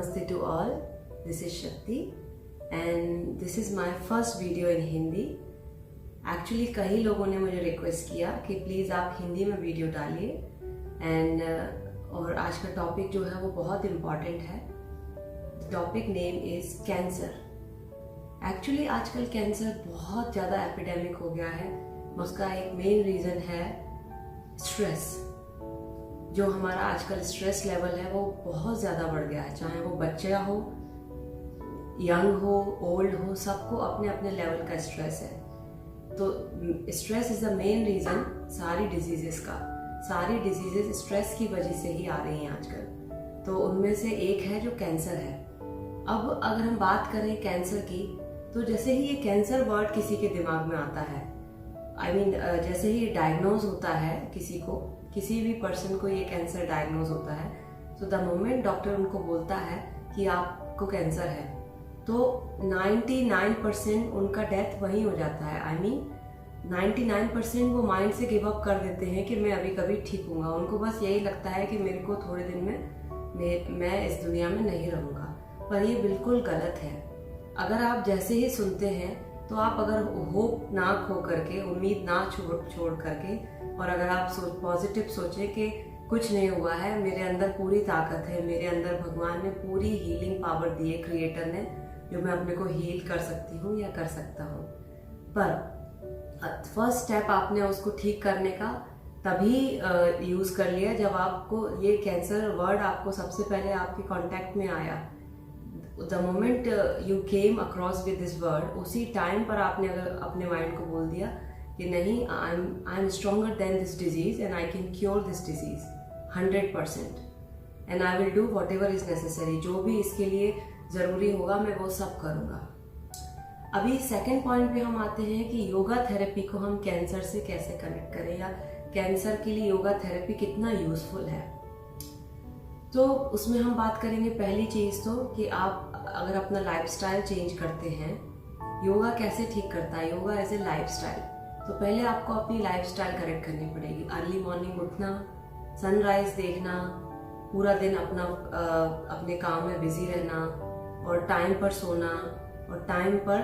Namaste to all. This is Shakti and this is my first video in Hindi. Actually कई लोगों ने मुझे request किया कि प्लीज़ आप हिंदी में वीडियो डालिए एंड और आज का टॉपिक जो है वो बहुत इम्पॉर्टेंट है. Topic name is cancer. Actually आजकल कैंसर बहुत ज़्यादा एपिडेमिक हो गया है. उसका एक मेन रीज़न है स्ट्रेस. जो हमारा आजकल स्ट्रेस लेवल है वो बहुत ज़्यादा बढ़ गया है. चाहे वो बच्चा हो, यंग हो, ओल्ड हो, सबको अपने अपने लेवल का स्ट्रेस है. तो stress is the main reason सारी डिजीज़ेस का. सारी डिजीज़ेस स्ट्रेस की वजह से ही आ रही हैं आजकल. तो उनमें से एक है जो कैंसर है. अब अगर हम बात करें कैंसर की, तो जैसे ही ये कैंसर वर्ड किसी के दिमाग में आता है, जैसे ही डायग्नोज होता है किसी भी पर्सन को ये कैंसर डायग्नोज होता है, तो द मोमेंट डॉक्टर उनको बोलता है कि आपको कैंसर है, तो 99% उनका डेथ वहीं हो जाता है. 99% वो माइंड से गिव अप कर देते हैं कि मैं अभी कभी ठीक हूँगा. उनको बस यही लगता है कि मेरे को थोड़े दिन में मैं इस दुनिया में नहीं रहूँगा. पर ये बिल्कुल गलत है. अगर आप जैसे ही सुनते हैं तो आप अगर होप ना खो करके, उम्मीद ना छोड़ करके, और अगर आप पॉजिटिव सोचें कि कुछ नहीं हुआ है, मेरे अंदर पूरी ताकत है, मेरे अंदर भगवान ने पूरी हीलिंग पावर दी है, क्रिएटर ने, जो मैं अपने को हील कर सकती हूँ या कर सकता हूँ. पर फर्स्ट स्टेप आपने उसको ठीक करने का तभी यूज़ कर लिया जब आपको ये कैंसर वर्ड आपको सबसे पहले आपके कांटेक्ट में आया. The moment you came across with this word, उसी टाइम पर आपने अगर अपने माइंड को बोल दिया कि नहीं, I am stronger then this disease and I can cure this disease 100%, and I will do what ever is necessary. जो भी इसके लिए ज़रूरी होगा मैं वो सब करूँगा. अभी सेकेंड पॉइंट पे हम आते हैं कि योगा थेरेपी को हम कैंसर से कैसे कनेक्ट करें, या कैंसर के लिए योगा थेरेपी कितना यूजफुल है. तो उसमें हम बात करेंगे पहली चीज़ तो कि आप अगर अपना लाइफस्टाइल चेंज करते हैं, योगा कैसे ठीक करता है. Yoga as a lifestyle. तो पहले आपको अपनी लाइफस्टाइल करेक्ट करनी पड़ेगी. अर्ली मॉर्निंग उठना, सनराइज देखना, पूरा दिन अपने काम में बिजी रहना, और टाइम पर सोना और टाइम पर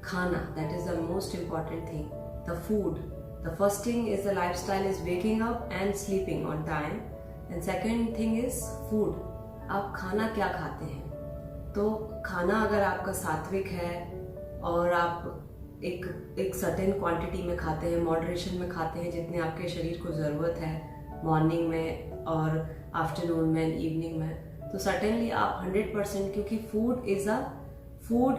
खाना. That is the most important thing. The food, the first thing is the lifestyle is waking up and sleeping on time, and second thing is food. आप खाना क्या खाते हैं. तो खाना अगर आपका सात्विक है और आप एक सर्टेन क्वांटिटी में खाते हैं, मॉडरेशन में खाते हैं, जितने आपके शरीर को ज़रूरत है, मॉर्निंग में और आफ्टरनून में, इवनिंग में, तो सर्टेनली आप 100%, क्योंकि food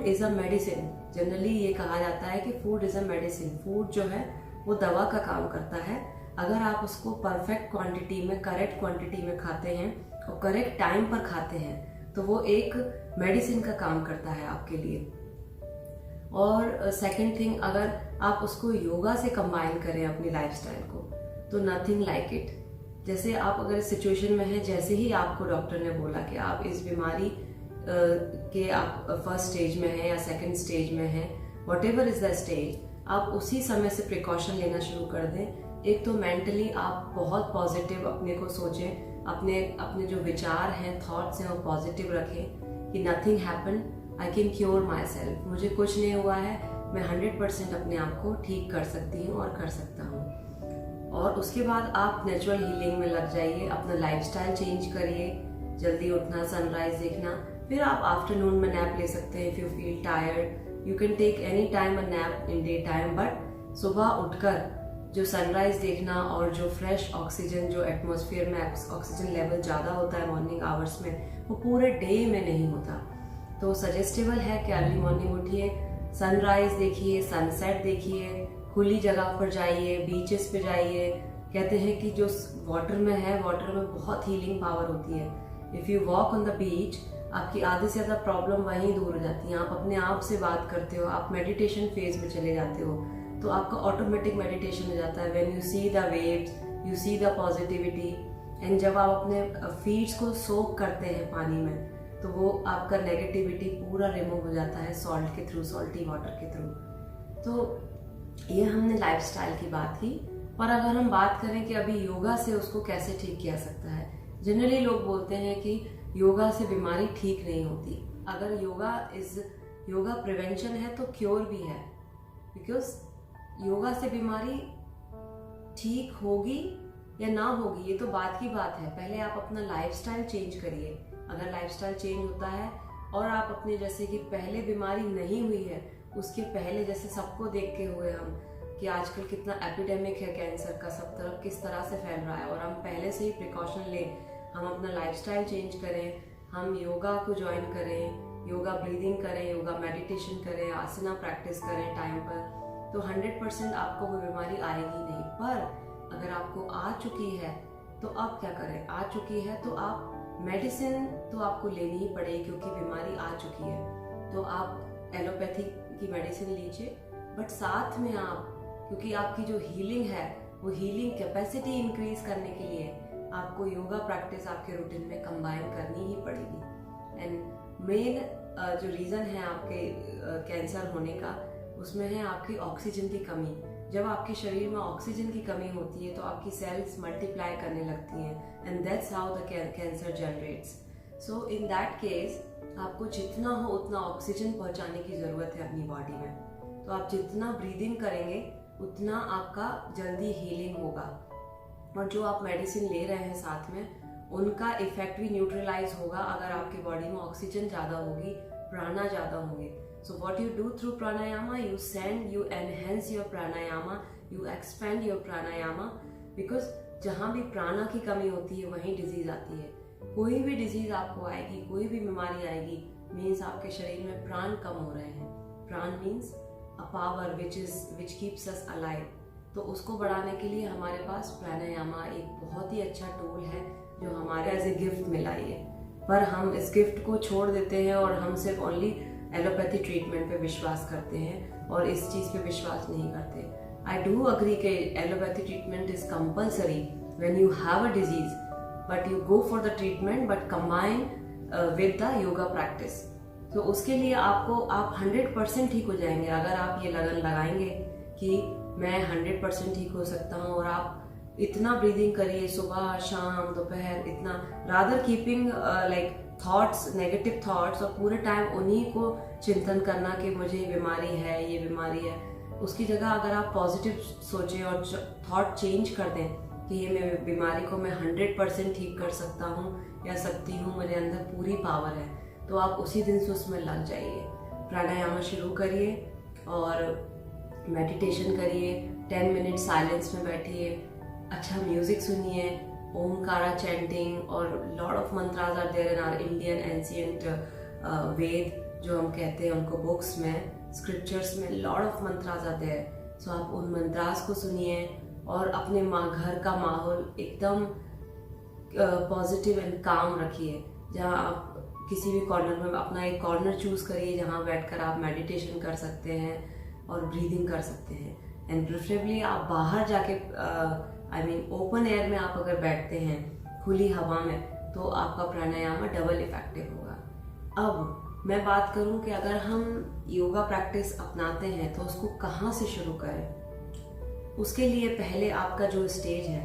is a medicine. Generally ये कहा जाता है कि food is a medicine. Food जो है वो दवा का काम करता है. अगर आप उसको परफेक्ट क्वांटिटी में, करेक्ट क्वांटिटी में खाते हैं और करेक्ट टाइम पर खाते हैं, तो वो एक मेडिसिन का काम करता है आपके लिए. और सेकंड थिंग, अगर आप उसको योगा से कंबाइन करें अपनी लाइफस्टाइल को, तो नथिंग लाइक इट. जैसे आप अगर इस सिचुएशन में हैं, जैसे ही आपको डॉक्टर ने बोला कि आप इस बीमारी के आप फर्स्ट स्टेज में हैं या सेकंड स्टेज में हैं, what ever is the stage, आप उसी समय से प्रिकॉशन लेना शुरू कर दें. एक तो मेंटली आप बहुत पॉजिटिव अपने को सोचें, अपने जो विचार हैं, थॉट्स हैं, वो पॉजिटिव रखें कि nothing happen, I can cure my self. मुझे कुछ नहीं हुआ है, मैं 100% अपने आप को ठीक कर सकती हूँ और कर सकता हूँ. और उसके बाद आप नेचुरल हीलिंग में लग जाइए. अपना लाइफस्टाइल चेंज करिए. जल्दी उठना, सनराइज देखना. फिर आप आफ्टरनून में नैप ले सकते हैं. If you feel tired, you can take any time a nap in day time, but सुबह उठकर जो सनराइज देखना और जो फ्रेश ऑक्सीजन, जो एटमॉस्फेयर में ऑक्सीजन लेवल ज़्यादा होता है मॉर्निंग आवर्स में, वो पूरे डे में नहीं होता. तो सजेस्टेबल है कि अर्ली मॉर्निंग उठिए, सनराइज देखिए, सनसेट देखिए, खुली जगह पर जाइए, बीचेस पे जाइए. कहते हैं कि जो वाटर में है, वाटर में बहुत हीलिंग पावर होती है. If you walk on the beach, आपकी आधे से ज़्यादा प्रॉब्लम वहीं दूर हो जाती हैं. आप अपने आप से बात करते हो, आप मेडिटेशन फेज में चले जाते हो, तो आपका ऑटोमेटिक मेडिटेशन हो जाता है. When you see the waves, you see the positivity, and जब आप अपने फीट्स को सोक करते हैं पानी में, तो वो आपका नेगेटिविटी पूरा रिमूव हो जाता है सॉल्ट के थ्रू, सॉल्टी वाटर के थ्रू. तो ये हमने लाइफस्टाइल की बात की. पर अगर हम बात करें कि अभी योगा से उसको कैसे ठीक किया सकता है, जनरली लोग बोलते हैं कि योगा से बीमारी ठीक नहीं होती। अगर योगा प्रिवेंशन है तो क्योर भी है, बिकॉज योगा से बीमारी ठीक होगी या ना होगी ये तो बात की बात है। पहले आप अपना लाइफस्टाइल चेंज करिए। अगर लाइफस्टाइल चेंज होता है और आप अपने जैसे कि पहले बीमारी नहीं हुई है, उसके पहले जैसे सबको देख के हुए हम कि आजकल कितना एपिडेमिक है कैंसर का, सब तरफ किस तरह से फैल रहा है, और हम पहले से ही प्रिकॉशन लें, हम अपना लाइफस्टाइल चेंज करें, हम योगा को ज्वाइन करें, योगा ब्रीदिंग करें, योगा मेडिटेशन करें, आसना प्रैक्टिस करें टाइम पर, तो 100% आपको वो बीमारी आएगी नहीं। पर अगर आपको आ चुकी है तो अब क्या करें? आ चुकी है तो आप मेडिसिन तो आपको लेनी ही पड़ेगी क्योंकि बीमारी आ चुकी है। तो आप एलोपैथी की मेडिसिन लीजिए, बट साथ में आप, क्योंकि आपकी जो हीलिंग है वो हीलिंग कैपेसिटी इंक्रीज करने के लिए आपको योगा प्रैक्टिस आपके रूटीन में कंबाइन करनी ही पड़ेगी। एंड मेन जो रीज़न है आपके कैंसर होने का, उसमें है आपकी ऑक्सीजन की कमी। जब आपके शरीर में ऑक्सीजन की कमी होती है तो आपकी सेल्स मल्टीप्लाई करने लगती हैं, and that's how the cancer generates. So in that case आपको जितना हो उतना ऑक्सीजन पहुंचाने की ज़रूरत है अपनी बॉडी में। तो आप जितना ब्रीदिंग करेंगे उतना आपका जल्दी हीलिंग होगा, और जो आप मेडिसिन ले रहे हैं साथ में उनका इफेक्ट भी न्यूट्रलाइज होगा अगर आपकी बॉडी में ऑक्सीजन ज़्यादा होगी, प्राणा ज़्यादा होंगे। So what you do through pranayama, you enhance your pranayama, you expand your pranayama, because जहाँ भी प्राणा की कमी होती है वहीं डिजीज आती है। कोई भी डिजीज आपको आएगी, कोई भी बीमारी आएगी, मीन्स आपके शरीर में प्राण कम हो रहे हैं। प्राण means a power which keeps us alive। तो उसको बढ़ाने के लिए हमारे पास प्राणायामा एक बहुत ही अच्छा टूल है जो हमारे एज ए गिफ्ट मिला है। पर हम इस गिफ्ट को छोड़ देते हैं और हम सिर्फ ओनली एलोपैथी ट्रीटमेंट पे विश्वास करते हैं और इस चीज़ पे विश्वास नहीं करते। आई डू अग्री कि allopathy treatment is compulsory when you have a disease, but you go for the treatment but combine with the yoga practice. तो उसके लिए आप 100% ठीक हो जाएंगे अगर आप ये लगन लगाएंगे कि मैं 100% ठीक हो सकता हूँ। और आप इतना ब्रीदिंग करिए सुबह शाम दोपहर, इतना rather keeping like thoughts, negative thoughts, और पूरे टाइम उन्हीं को चिंतन करना कि मुझे बीमारी है, ये बीमारी है। उसकी जगह अगर आप पॉजिटिव सोचें और थॉट चेंज कर दें कि ये मैं बीमारी को मैं 100% ठीक कर सकता हूँ या सकती हूँ, मेरे अंदर पूरी पावर है, तो आप उसी दिन से उसमें लग जाइए। प्राणायाम शुरू करिए और मेडिटेशन करिए, 10 मिनट साइलेंस में बैठिए, अच्छा म्यूजिक सुनिए, ओमकारा चैंटिंग, और lot of mantras are there in our Indian ancient Veda जो हम कहते हैं उनको, बुक्स में, स्क्रिप्चर्स में lot of mantras are there. So आप उन मंत्रास को सुनिए और अपने घर का माहौल एकदम पॉजिटिव एंड काम रखिए। जहाँ आप किसी भी कॉर्नर में अपना एक कॉर्नर चूज करिए जहाँ बैठकर आप मेडिटेशन कर सकते हैं और ब्रीदिंग कर सकते हैं। एंड प्रेफरेबली आप बाहर जाके ओपन एयर में आप अगर बैठते हैं खुली हवा में, तो आपका प्राणायाम डबल इफेक्टिव होगा। अब मैं बात करूं कि अगर हम योगा प्रैक्टिस अपनाते हैं तो उसको कहाँ से शुरू करें। उसके लिए पहले आपका जो स्टेज है,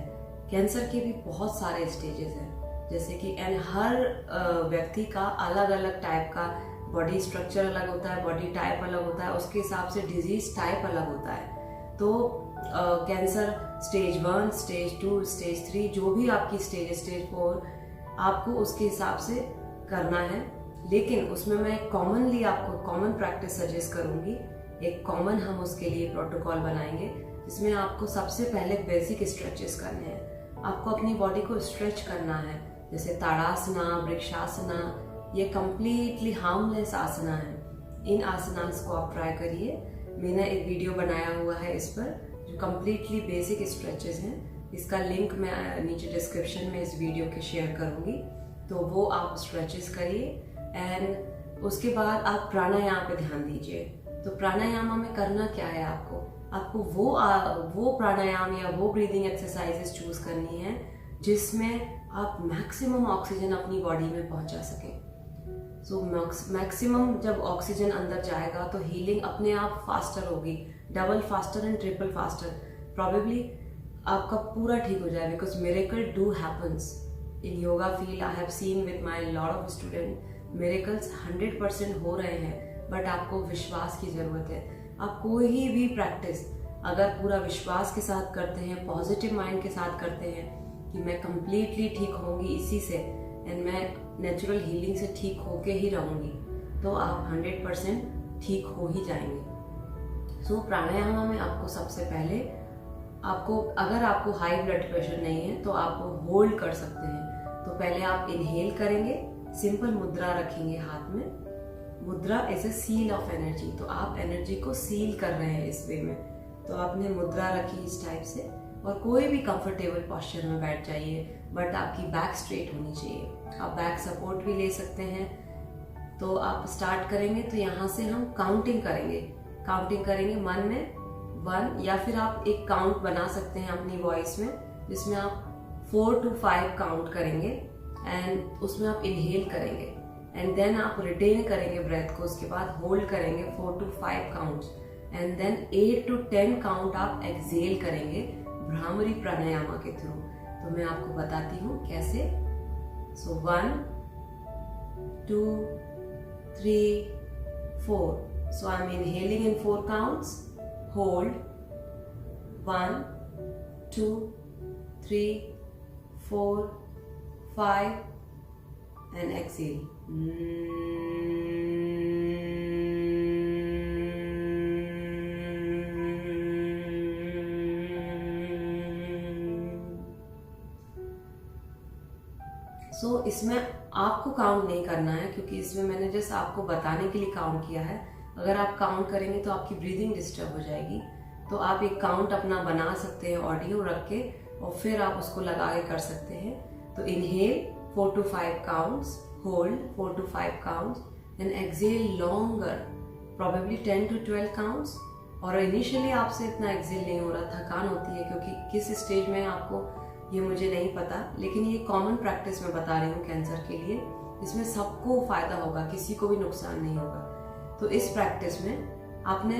कैंसर के भी बहुत सारे स्टेजेस हैं, जैसे कि एंड हर व्यक्ति का अलग अलग टाइप का बॉडी स्ट्रक्चर अलग होता है, बॉडी टाइप अलग होता है, उसके हिसाब से डिजीज टाइप अलग होता है। तो कैंसर स्टेज 1, स्टेज 2, स्टेज 3, जो भी आपकी स्टेज, स्टेज 4, आपको उसके हिसाब से करना है। लेकिन उसमें मैं कॉमनली आपको कॉमन प्रैक्टिस सजेस्ट करूंगी। एक कॉमन हम उसके लिए प्रोटोकॉल बनाएंगे जिसमें आपको सबसे पहले बेसिक स्ट्रेचेस करने हैं। आपको अपनी बॉडी को स्ट्रेच करना है, जैसे ताड़ासना, वृक्षासना, ये कंप्लीटली हार्मलेस आसना है। इन आसनास को आप ट्राई करिए। मैंने एक वीडियो बनाया हुआ है इस पर जो कंप्लीटली बेसिक स्ट्रेचेस हैं। इसका लिंक मैं नीचे डिस्क्रिप्शन में इस वीडियो के शेयर करूंगी, तो वो आप स्ट्रेचेस करिए। एंड उसके बाद आप प्राणायाम पे ध्यान दीजिए। तो प्राणायाम में करना क्या है, आपको वो प्राणायाम या वो ब्रीदिंग एक्सरसाइजेस चूज करनी है जिसमें आप मैक्सिमम ऑक्सीजन अपनी बॉडी में पहुंचा सकें। सो मैक्सिमम जब ऑक्सीजन अंदर जाएगा तो हीलिंग अपने आप फास्टर होगी, double faster and triple faster. Probably आपका पूरा ठीक हो जाए, because miracle do happens in yoga field I have seen with my lot of student miracles 100% हो रहे हैं, बट आपको विश्वास की ज़रूरत है। आप कोई भी प्रैक्टिस अगर पूरा विश्वास के साथ करते हैं, पॉजिटिव माइंड के साथ करते हैं कि मैं कंप्लीटली ठीक होंगी इसी से एंड मैं नेचुरल हीलिंग से ठीक होके ही रहूँगी, तो आप 100% ठीक हो ही जाएंगे। सो प्राणायाम में आपको सबसे पहले अगर आपको हाई ब्लड प्रेशर नहीं है तो आप होल्ड कर सकते हैं। तो पहले आप इनहेल करेंगे, सिंपल मुद्रा रखेंगे हाथ में। मुद्रा is a seal of energy, तो आप एनर्जी को सील कर रहे हैं इस वे में। तो आपने मुद्रा रखी इस टाइप से, और कोई भी कंफर्टेबल पोस्चर में बैठ जाइए, बट आपकी बैक स्ट्रेट होनी चाहिए। आप बैक सपोर्ट भी ले सकते हैं। तो आप स्टार्ट करेंगे तो यहाँ से हम काउंटिंग करेंगे मन में 1, या फिर आप एक काउंट बना सकते हैं अपनी वॉइस में, जिसमें आप 4 to 5 काउंट करेंगे एंड उसमें आप इनहेल करेंगे एंड देन आप रिटेन करेंगे ब्रेथ को, उसके बाद होल्ड करेंगे 4 to 5 counts and then 8 to 10 count आप एक्सेल करेंगे भ्रामरी प्राणायाम के थ्रू। तो मैं आपको बताती हूँ कैसे। So 1 2 3 4। So I am inhaling in 4 counts, hold 1 2 3 4 5 and exhale. So इसमें आपको काउंट नहीं करना है, क्योंकि इसमें मैंने जस्ट आपको बताने के लिए काउंट किया है। अगर आप काउंट करेंगे तो आपकी ब्रीदिंग डिस्टर्ब हो जाएगी। तो आप एक काउंट अपना बना सकते हैं ऑडियो रख के, और फिर आप उसको लगा के कर सकते हैं। तो inhale 4 to 5 counts, hold 4 to 5 counts, then exhale longer probably 10 to 12 counts. और इनिशियली आपसे इतना एक्सेल नहीं हो रहा, थकान होती है, क्योंकि किस स्टेज में आपको ये मुझे नहीं पता, लेकिन ये कॉमन प्रैक्टिस मैं बता रही हूँ कैंसर के लिए। इसमें सबको फायदा होगा, किसी को भी नुकसान नहीं होगा। तो इस प्रैक्टिस में आपने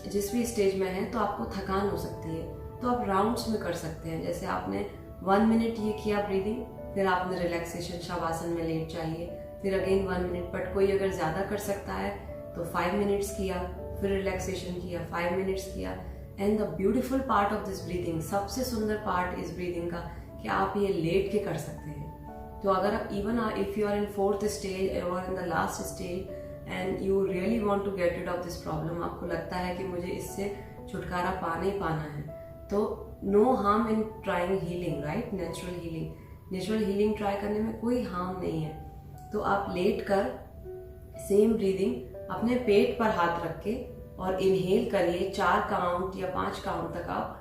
जिस भी स्टेज में है तो आपको थकान हो सकती है, तो आप राउंड्स में कर सकते हैं। जैसे आपने 1 मिनट ये किया ब्रीदिंग, फिर आपने रिलैक्सेशन शवासन में लेट जाइए, फिर अगेन 1 मिनट। बट कोई अगर ज़्यादा कर सकता है तो 5 मिनट्स किया, फिर रिलैक्सेशन किया, 5 मिनट्स किया। And the beautiful part of this breathing, सबसे सुंदर पार्ट इस ब्रीदिंग का, कि आप ये लेट के कर सकते हैं। तो अगर आप even if you are in 4th stage और in the last stage and you really want to get rid of this problem, आपको लगता है कि मुझे इससे छुटकारा पाना ही पाना है, तो no harm in trying healing, right? Natural healing try करने में कोई हार्म नहीं है। तो आप लेट कर सेम ब्रीदिंग अपने पेट पर हाथ रख के और इनहेल करिए 4 काउंट या 5 काउंट तक। आप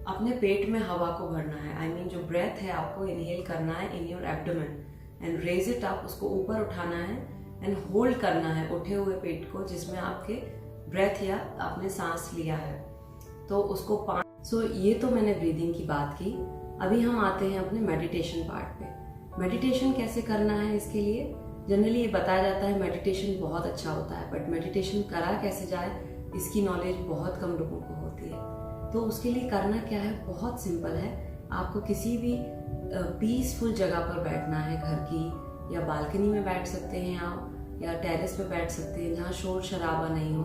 अपने पेट में हवा को भरना है, आई मीन जो ब्रेथ है आपको इनहेल करना है in your abdomen and raise it up, उसको ऊपर उठाना है एंड होल्ड करना है उठे हुए पेट को, जिसमें आपके ब्रेथ या आपने सांस लिया है। तो उसको ये तो मैंने ब्रीदिंग की बात की। अभी हम आते हैं अपने मेडिटेशन पार्ट पे। मेडिटेशन कैसे करना है, इसके लिए जनरली ये बताया जाता है मेडिटेशन बहुत अच्छा होता है, बट मेडिटेशन करा कैसे जाए इसकी नॉलेज बहुत कम लोगों को होती है। तो उसके लिए करना क्या है, बहुत सिंपल है। आपको किसी भी पीसफुल जगह पर बैठना है, घर की या बालकनी में बैठ सकते हैं आप, या टेरेस पे बैठ सकते हैं जहाँ शोर शराबा नहीं हो,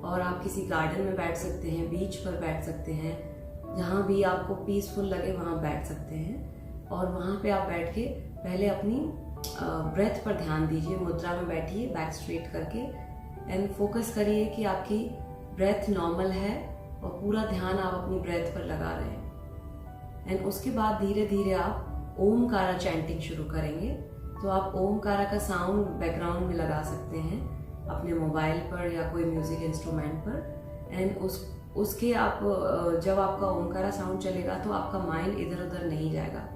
और आप किसी गार्डन में बैठ सकते हैं, बीच पर बैठ सकते हैं, जहाँ भी आपको पीसफुल लगे वहाँ बैठ सकते हैं। और वहाँ पे आप बैठ के पहले अपनी ब्रेथ पर ध्यान दीजिए, मुद्रा में बैठिए बैक स्ट्रेट करके एंड फोकस करिए कि आपकी ब्रेथ नॉर्मल है और पूरा ध्यान आप अपनी ब्रेथ पर लगा रहे हैं। एंड उसके बाद धीरे धीरे आप ओमकारा चैंटिंग शुरू करेंगे। तो आप ओमकारा का साउंड बैकग्राउंड में लगा सकते हैं अपने मोबाइल पर या कोई म्यूजिक इंस्ट्रूमेंट पर। एंड उसके आप जब आपका ओमकारा साउंड चलेगा तो आपका माइंड इधर उधर नहीं जाएगा।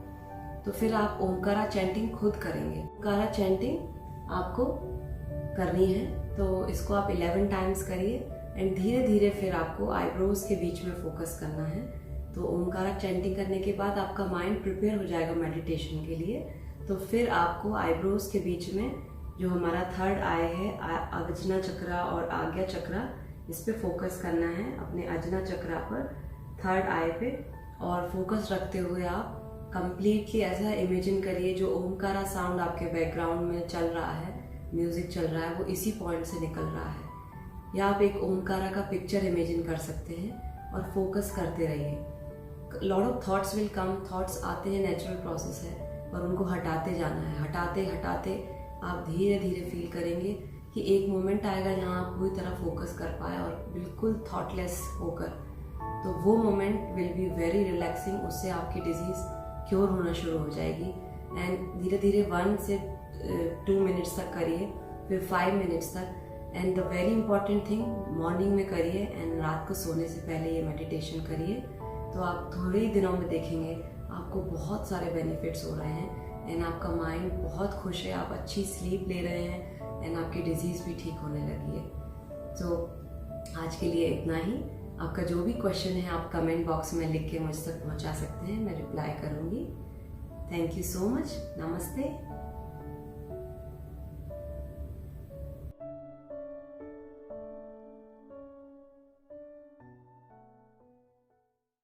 तो फिर आप ओमकारा चैंटिंग खुद करेंगे। ओमकारा चैंटिंग आपको करनी है, तो इसको आप 11 टाइम्स करिए एंड धीरे धीरे फिर आपको आईब्रोज के बीच में फोकस करना है। तो ओमकारा चैंटिंग करने के बाद आपका माइंड प्रिपेयर हो जाएगा मेडिटेशन के लिए। तो फिर आपको आईब्रोज के बीच में जो हमारा थर्ड आई है, अजना चक्रा और आज्ञा चक्रा, इस पे फोकस करना है, अपने अजना चक्रा पर, थर्ड आई पे, और फोकस रखते हुए आप कंप्लीटली ऐसा इमेजिन करिए जो ओमकारा साउंड आपके बैकग्राउंड में चल रहा है, म्यूजिक चल रहा है, वो इसी पॉइंट से निकल रहा है। या आप एक ओमकारा का पिक्चर इमेजिन कर सकते हैं और फोकस करते रहिए। Lot of thoughts will come, thoughts आते हैं, नेचुरल प्रोसेस है, और उनको हटाते जाना है। हटाते हटाते आप धीरे धीरे फील करेंगे कि एक मोमेंट आएगा जहाँ आप पूरी तरह फोकस कर पाए और बिल्कुल थॉटलेस होकर, तो वो moment will be very relaxing. उससे आपकी डिजीज़ क्योर होना शुरू हो जाएगी। एंड धीरे धीरे 1 से 2 मिनट्स तक करिए, फिर 5 मिनट्स तक। And the very important thing, morning में करिए एंड रात को सोने से पहले ये मेडिटेशन करिए। तो आप थोड़े ही दिनों में देखेंगे आपको बहुत सारे बेनिफिट्स हो रहे हैं एंड आपका माइंड बहुत खुश है, आप अच्छी स्लीप ले रहे हैं एंड आपकी डिजीज़ भी ठीक होने लगी है। तो आज के लिए इतना ही। आपका जो भी क्वेश्चन है आप कमेंट बॉक्स में लिख के मुझ तक पहुंचा सकते हैं, मैं रिप्लाई करूंगी। Thank you so much. नमस्ते।